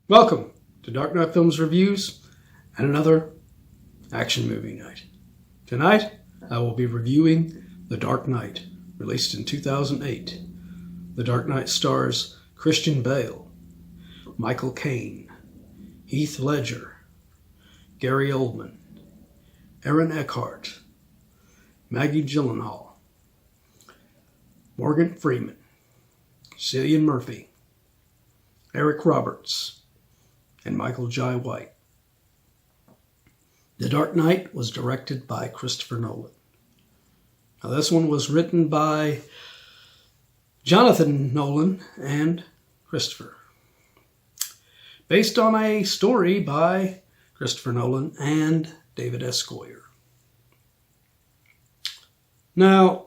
Welcome to Dark Knight Films Reviews and another action movie night. Tonight, I will be reviewing The Dark Knight, released in 2008. The Dark Knight stars Christian Bale, Michael Caine, Heath Ledger, Gary Oldman, Aaron Eckhart, Maggie Gyllenhaal, Morgan Freeman, Cillian Murphy, Eric Roberts, and Michael Jai White. The Dark Knight was directed by Christopher Nolan. Now, this one was written by Jonathan Nolan and Christopher, based on a story by Christopher Nolan and David S. Goyer. Now,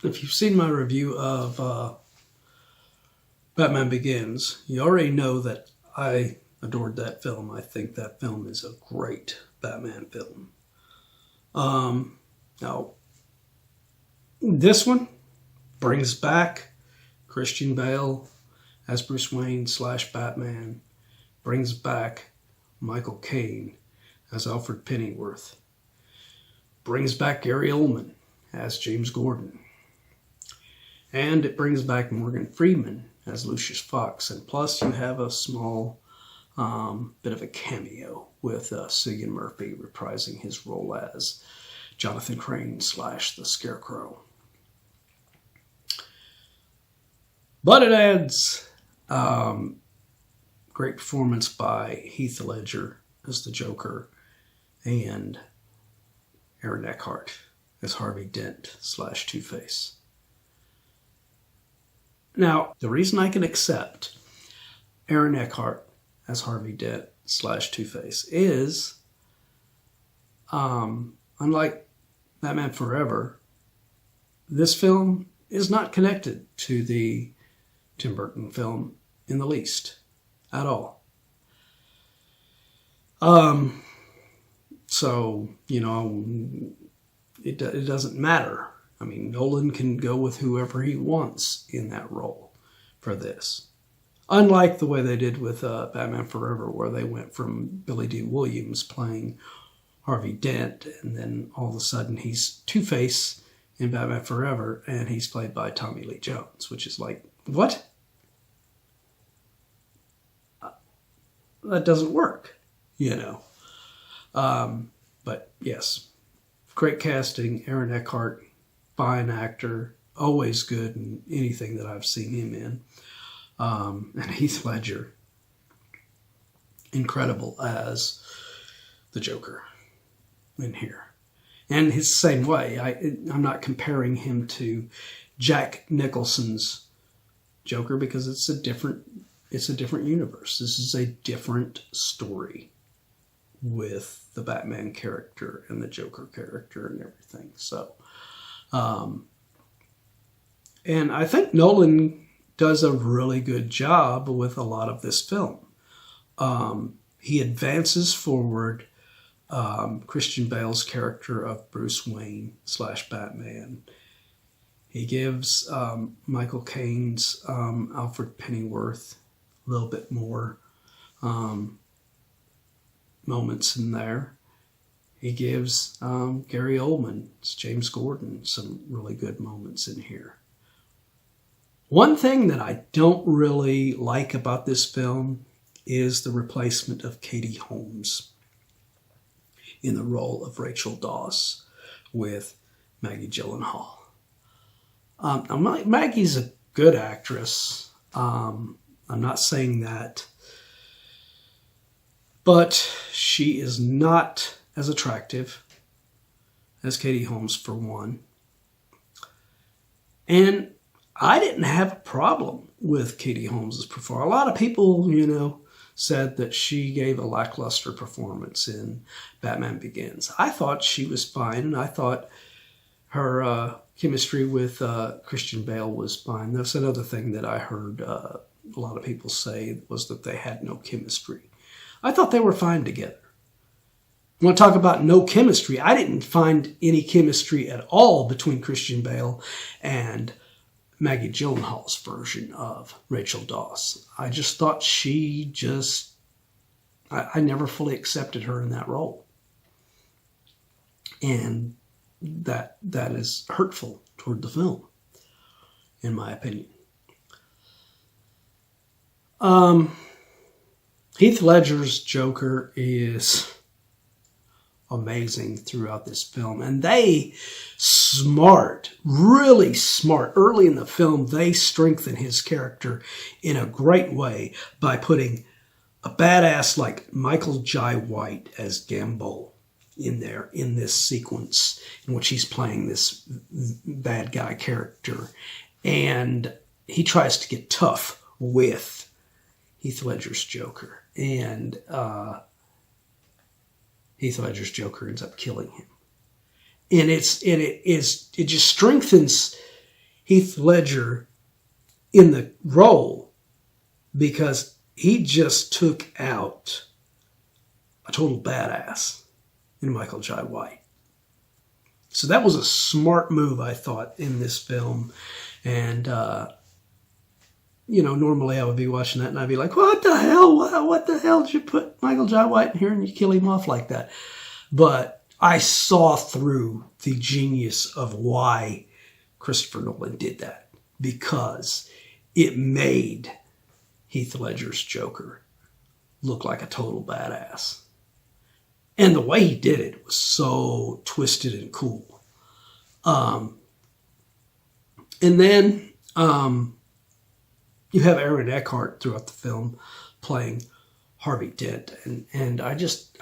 if you've seen my review of Batman Begins, you already know that I adored that film. I think that film is a great Batman film. Now, this one brings back Christian Bale as Bruce Wayne / Batman, brings back Michael Caine as Alfred Pennyworth, brings back Gary Oldman as James Gordon, and it brings back Morgan Freeman as Lucius Fox, and plus you have a small bit of a cameo with Cillian Murphy reprising his role as Jonathan Caine / the Scarecrow. But it adds great performance by Heath Ledger as the Joker and Aaron Eckhart as Harvey Dent / Two-Face. Now, the reason I can accept Aaron Eckhart as Harvey Dent / Two-Face is, unlike Batman Forever, this film is not connected to the Tim Burton film in the least, at all. So, it doesn't matter. I mean, Nolan can go with whoever he wants in that role for this. Unlike the way they did with Batman Forever, where they went from Billy D. Williams playing Harvey Dent, and then all of a sudden he's Two-Face in Batman Forever, and he's played by Tommy Lee Jones, which is like, what? That doesn't work, But yes, great casting. Aaron Eckhart, fine actor, always good in anything that I've seen him in. And Heath Ledger, incredible as the Joker in here. And his same way. I'm not comparing him to Jack Nicholson's Joker because it's a different universe. This is a different story with the Batman character and the Joker character and everything. So, and I think Nolan does a really good job with a lot of this film. He advances forward Christian Bale's character of Bruce Wayne / Batman. He gives Michael Caine's Alfred Pennyworth a little bit more moments in there. He gives Gary Oldman's James Gordon some really good moments in here. One thing that I don't really like about this film is the replacement of Katie Holmes in the role of Rachel Dawes with Maggie Gyllenhaal. Maggie's a good actress. I'm not saying that. But she is not as attractive as Katie Holmes, for one. And I didn't have a problem with Katie Holmes' performance. A lot of people, said that she gave a lackluster performance in Batman Begins. I thought she was fine, and I thought her chemistry with Christian Bale was fine. That's another thing that I heard a lot of people say, was that they had no chemistry. I thought they were fine together. I want to talk about no chemistry. I didn't find any chemistry at all between Christian Bale and Maggie Gyllenhaal's version of Rachel Dawes. I just thought I never fully accepted her in that role. And that is hurtful toward the film, in my opinion. Heath Ledger's Joker is amazing throughout this film. And they really smart, early in the film, they strengthen his character in a great way by putting a badass like Michael Jai White as Gambol in there, in this sequence in which he's playing this bad guy character. And he tries to get tough with Heath Ledger's Joker. And Heath Ledger's Joker ends up killing him. And it just strengthens Heath Ledger in the role because he just took out a total badass in Michael Jai White. So that was a smart move, I thought, in this film. And, normally I would be watching that and I'd be like, what the hell? What the hell did you put Michael Jai White in here and you kill him off like that? But I saw through the genius of why Christopher Nolan did that, because it made Heath Ledger's Joker look like a total badass. And the way he did it was so twisted and cool. And then you have Aaron Eckhart throughout the film playing Harvey Dent, and I just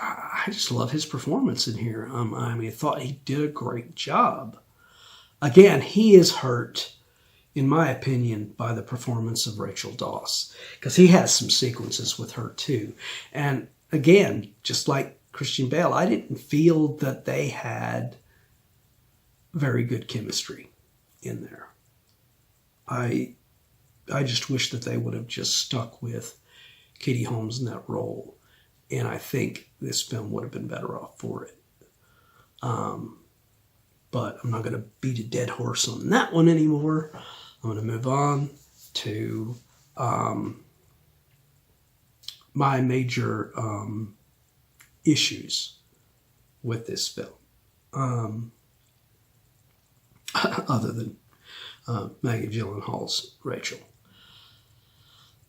love his performance in here. I thought he did a great job. Again, he is hurt, in my opinion, by the performance of Rachel Dawes, because he has some sequences with her too. And again, just like Christian Bale, I didn't feel that they had very good chemistry in there. I just wish that they would have just stuck with Katie Holmes in that role, and I think this film would have been better off for it. But I'm not going to beat a dead horse on that one anymore. I'm going to move on to my major issues with this film, other than Maggie Gyllenhaal's Rachel.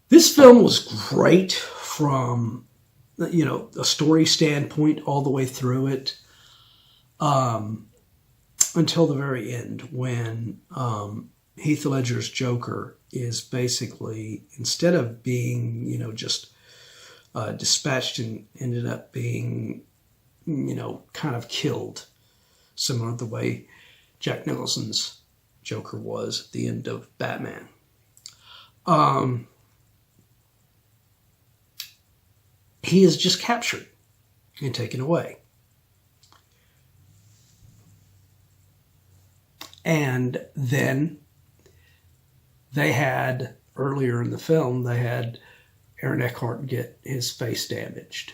This film was great from, a story standpoint all the way through it, until the very end when Heath Ledger's Joker is basically, instead of being, just dispatched and ended up being, kind of killed, similar to the way Jack Nicholson's Joker was at the end of Batman. He is just captured and taken away. And then earlier in the film, they had Aaron Eckhart get his face damaged.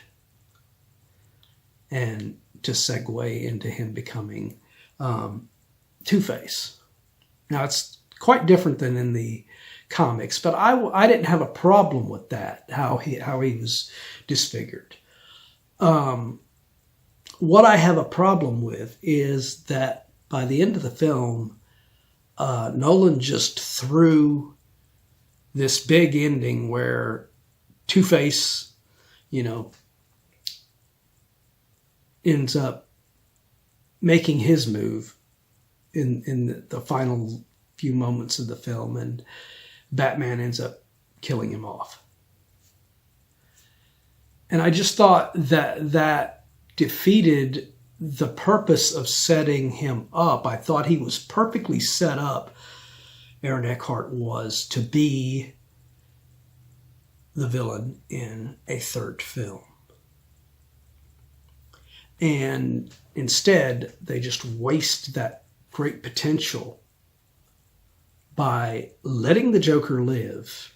And to segue into him becoming Two-Face. Now, it's quite different than in the comics, but I didn't have a problem with that, how he was disfigured. What I have a problem with is that by the end of the film, Nolan just threw this big ending where Two-Face, ends up making his move in the final few moments of the film, and Batman ends up killing him off. And I just thought that defeated the purpose of setting him up. I thought he was perfectly set up, Aaron Eckhart was, to be the villain in a third film. And instead, they just waste that great potential by letting the Joker live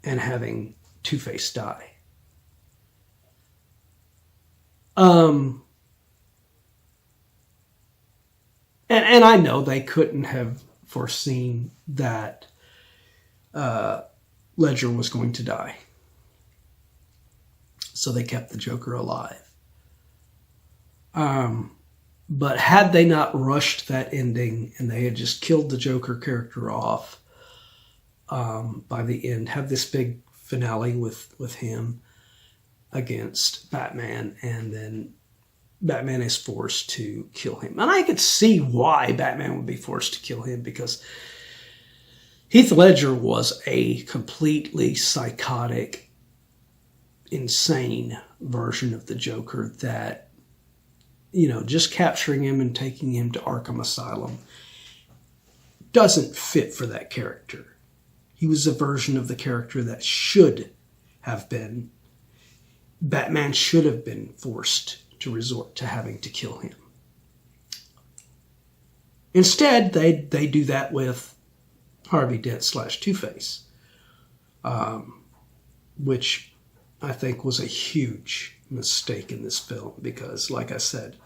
and having Two-Face die. And I know they couldn't have foreseen that Ledger was going to die. So they kept the Joker alive. But had they not rushed that ending and they had just killed the Joker character off by the end, have this big finale with him against Batman, and then Batman is forced to kill him. And I could see why Batman would be forced to kill him, because Heath Ledger was a completely psychotic, insane version of the Joker that, you know, just capturing him and taking him to Arkham Asylum doesn't fit for that character. He was a version of the character that should have been, Batman should have been forced to resort to having to kill him. Instead, they do that with Harvey Dent / Two-Face, which I think was a huge mistake in this film, because, like I said,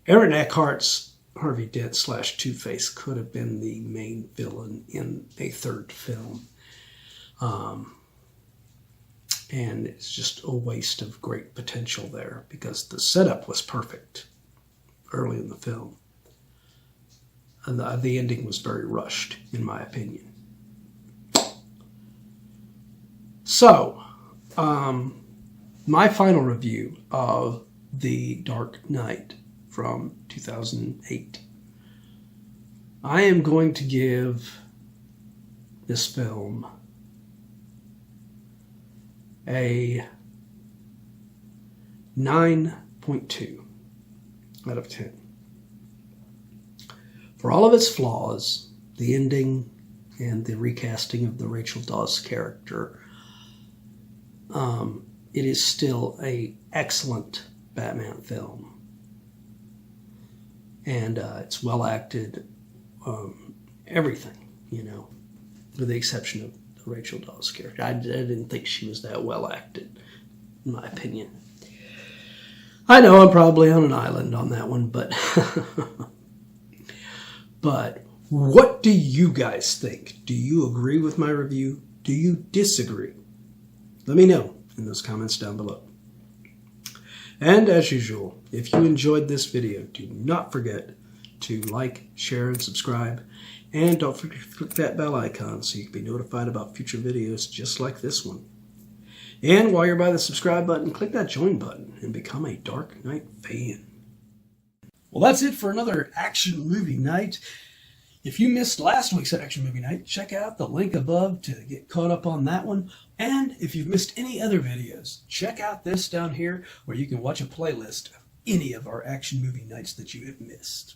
Aaron Eckhart's Harvey Dent / Two-Face could have been the main villain in a third film. And it's just a waste of great potential there, because the setup was perfect early in the film. And the ending was very rushed, in my opinion. So, my final review of The Dark Knight from 2008. I am going to give this film a 9.2 out of 10. For all of its flaws, the ending and the recasting of the Rachel Dawes character, it is still an excellent Batman film. And it's well acted, everything, you know, with the exception of the Rachel Dawes character. I didn't think she was that well acted, in my opinion. I know I'm probably on an island on that one, but but what do you guys think? Do you agree with my review? Do you disagree? Let me know in those comments down below. And as usual, if you enjoyed this video, do not forget to like, share, and subscribe. And don't forget to click that bell icon so you can be notified about future videos just like this one. And while you're by the subscribe button, click that join button and become a Dark Knight fan. Well, that's it for another action movie night. If you missed last week's action movie night, check out the link above to get caught up on that one. And if you've missed any other videos, check out this down here where you can watch a playlist of any of our action movie nights that you have missed.